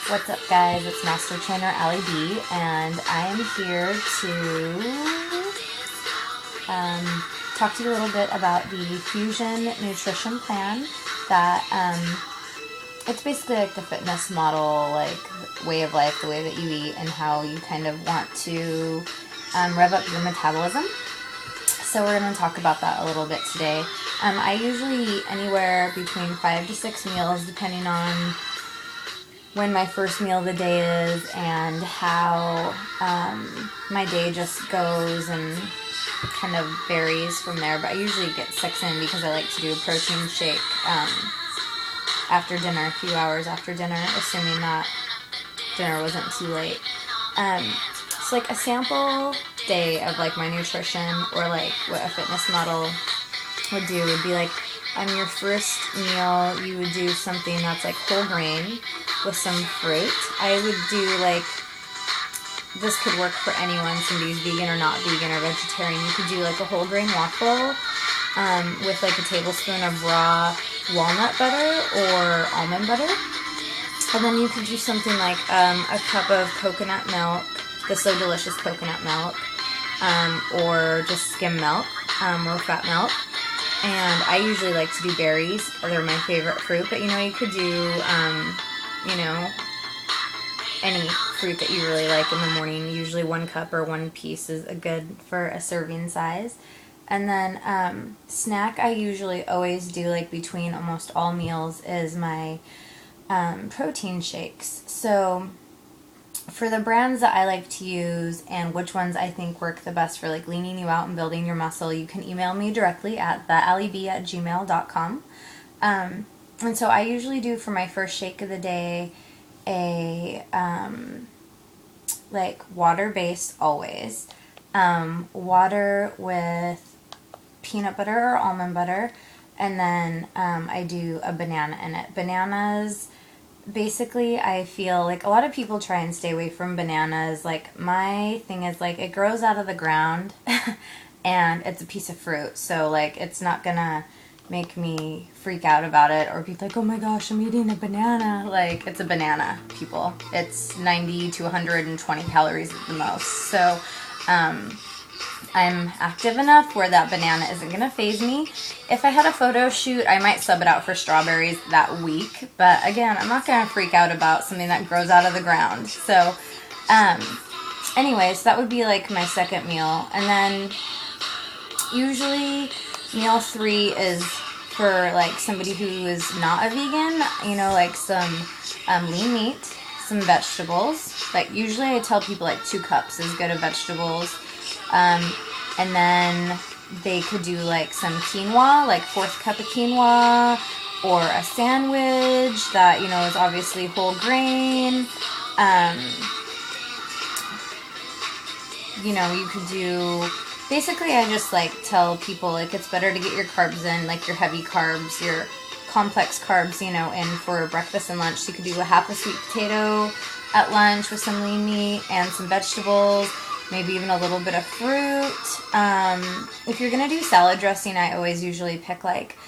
What's up, guys? It's Master Trainer AlliB, and I am here to talk to you a little bit about the Fusion Nutrition Plan. That it's basically like the fitness model, like way of life, the way that you eat, and how you kind of want to rev up your metabolism. So we're going to talk about that a little bit today. I usually eat anywhere between 5 to 6 meals, depending on when my first meal of the day is and how my day just goes, and kind of varies from there. But I usually get 6 in because I like to do a protein shake after dinner, a few hours after dinner, assuming that dinner wasn't too late. So like a sample day of like my nutrition, or like what a fitness model would do, would be like on your first meal you would do something that's like whole grain with some fruit. I would do like, this could work for anyone, somebody's vegan or not vegan or vegetarian. You could do like a whole grain waffle with like a tablespoon of raw walnut butter or almond butter. And then you could do something like a cup of coconut milk, the So Delicious coconut milk, or just skim milk, low-fat milk. And I usually like to do berries, or they're my favorite fruit. But you could do, any fruit that you really like in the morning. Usually 1 cup or 1 piece is a good for a serving size. And then snack I usually always do, like between almost all meals, is my protein shakes. So for the brands that I like to use and which ones I think work the best for like leaning you out and building your muscle, you can email me directly at theallib@gmail.com. And so I usually do for my first shake of the day a like water-based always. Water with peanut butter or almond butter, and then I do a banana in it. Bananas, basically, I feel like a lot of people try and stay away from bananas. Like, my thing is, like, it grows out of the ground and it's a piece of fruit, so like it's not gonna make me freak out about it or be like, oh my gosh, I'm eating a banana. Like, it's a banana, people. It's 90 to 120 calories at the most. So I'm active enough where that banana isn't going to faze me. If I had a photo shoot, I might sub it out for strawberries that week. But again, I'm not going to freak out about something that grows out of the ground. So anyways, that would be like my second meal. And then usually meal 3 is for like somebody who is not a vegan, like some lean meat, some vegetables. Like, usually I tell people like 2 cups is good of vegetables. And then they could do like some quinoa, like 4th cup of quinoa, or a sandwich that, is obviously whole grain. You could do, basically I just like tell people like it's better to get your carbs in, like your heavy carbs, your complex carbs, in for breakfast and lunch. So you could do a half a sweet potato at lunch with some lean meat and some vegetables. Maybe even a little bit of fruit. If you're going to do salad dressing, I always usually pick like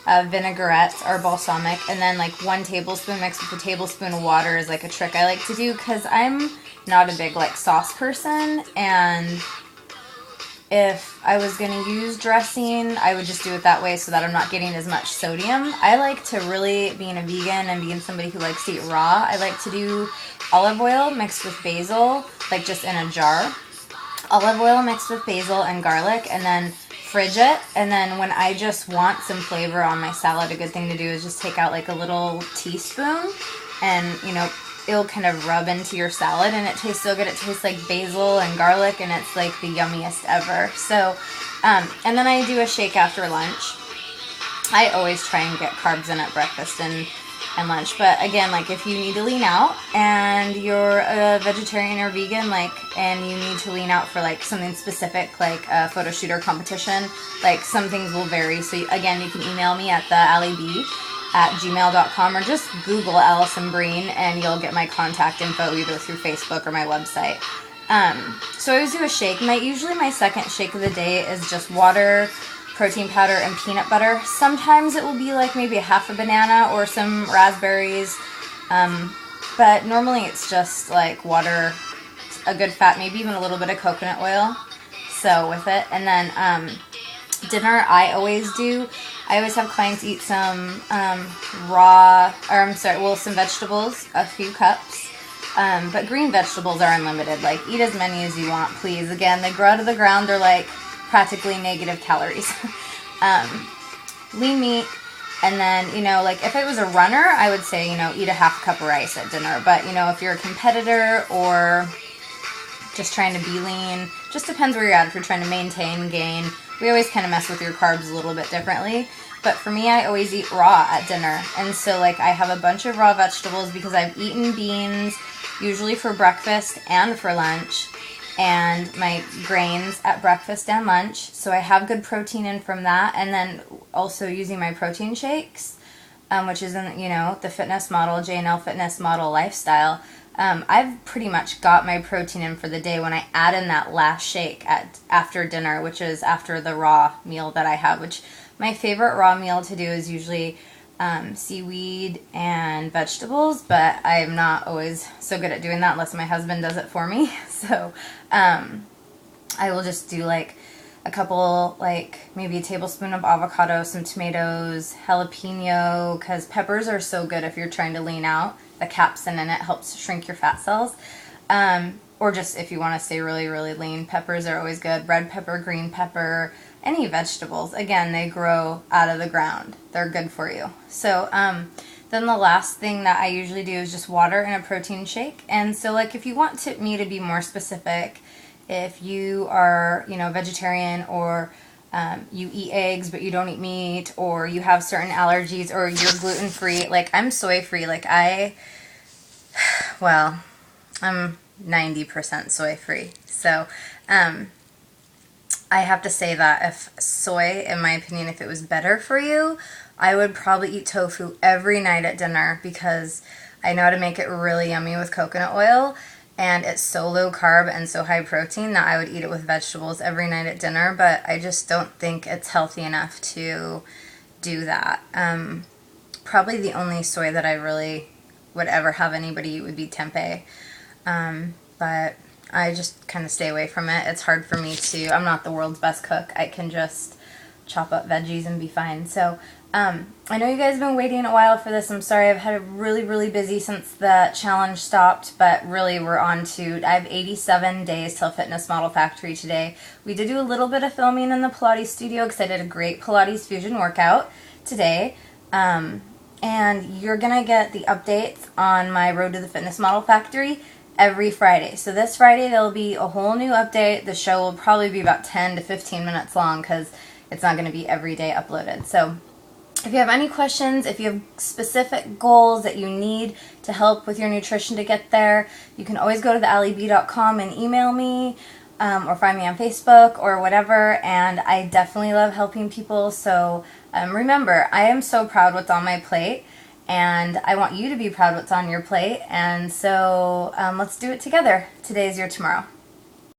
vinaigrettes or balsamic, and then like 1 tablespoon mixed with a tablespoon of water is like a trick I like to do, because I'm not a big like sauce person, and if I was going to use dressing, I would just do it that way so that I'm not getting as much sodium. I like to really, being a vegan and being somebody who likes to eat raw, I like to do olive oil mixed with basil, like just in a jar. Olive oil mixed with basil and garlic, and then fridge it. And then when I just want some flavor on my salad, a good thing to do is just take out like a little teaspoon, and it'll kind of rub into your salad, and it tastes so good. It tastes like basil and garlic, and it's like the yummiest ever. So and then I do a shake after lunch. I always try and get carbs in at breakfast and lunch. But again, like if you need to lean out and you're a vegetarian or vegan, and you need to lean out for like something specific, like a photo shoot or competition, like some things will vary. So again, you can email me at theallib@gmail.com, or just Google Allison Breen and you'll get my contact info either through Facebook or my website. So I always do a shake. Usually my second shake of the day is just water, protein powder, and peanut butter. Sometimes it will be like maybe a half a banana or some raspberries. but normally it's just like water, a good fat, maybe even a little bit of coconut oil. So with it, and then dinner I always have clients eat some some vegetables, a few cups, but green vegetables are unlimited. Like, eat as many as you want, please. Again, they grow out of the ground. They're like practically negative calories. Lean meat. And then, like if it was a runner, I would say, eat a half cup of rice at dinner. But, if you're a competitor or just trying to be lean, just depends where you're at. If you're trying to maintain, gain, we always kind of mess with your carbs a little bit differently. But for me, I always eat raw at dinner. And so, like, I have a bunch of raw vegetables because I've eaten beans, usually for breakfast and for lunch, and my grains at breakfast and lunch. So I have good protein in from that. And then also using my protein shakes, which is in, the fitness model, J&L fitness model lifestyle. I've pretty much got my protein in for the day when I add in that last shake after dinner, which is after the raw meal that I have, which my favorite raw meal to do is usually seaweed and vegetables, but I'm not always so good at doing that unless my husband does it for me. So I will just do like a couple, like maybe a tablespoon of avocado, some tomatoes, jalapeno, because peppers are so good if you're trying to lean out. The capsaicin in it helps shrink your fat cells. Or just if you want to stay really, really lean, peppers are always good. Red pepper, green pepper, any vegetables. Again, they grow out of the ground. They're good for you. So then the last thing that I usually do is just water and a protein shake. And so, like, if you want me to be more specific, if you are, vegetarian, or you eat eggs but you don't eat meat, or you have certain allergies, or you're gluten-free, like I'm soy-free, like I'm 90% soy-free. So I have to say that if soy, in my opinion, if it was better for you, I would probably eat tofu every night at dinner, because I know how to make it really yummy with coconut oil, and it's so low carb and so high protein that I would eat it with vegetables every night at dinner, but I just don't think it's healthy enough to do that. Probably the only soy that I really would ever have anybody eat would be tempeh, but I just kind of stay away from it. It's hard for me to, I'm not the world's best cook. I can just chop up veggies and be fine. So I know you guys have been waiting a while for this. I'm sorry, I've had a really, really busy since the challenge stopped, but really we're on to, I have 87 days till Fitness Model Factory today. We did do a little bit of filming in the Pilates studio because I did a great Pilates fusion workout today. And you're going to get the updates on my Road to the Fitness Model Factory every Friday. So this Friday there'll be a whole new update. The show will probably be about 10 to 15 minutes long because it's not going to be every day uploaded. So if you have any questions, if you have specific goals that you need to help with your nutrition to get there, you can always go to the AlliB.com and email me, or find me on Facebook or whatever. And I definitely love helping people. So remember, I am so proud what's on my plate, and I want you to be proud what's on your plate. And so let's do it together. Today is your tomorrow.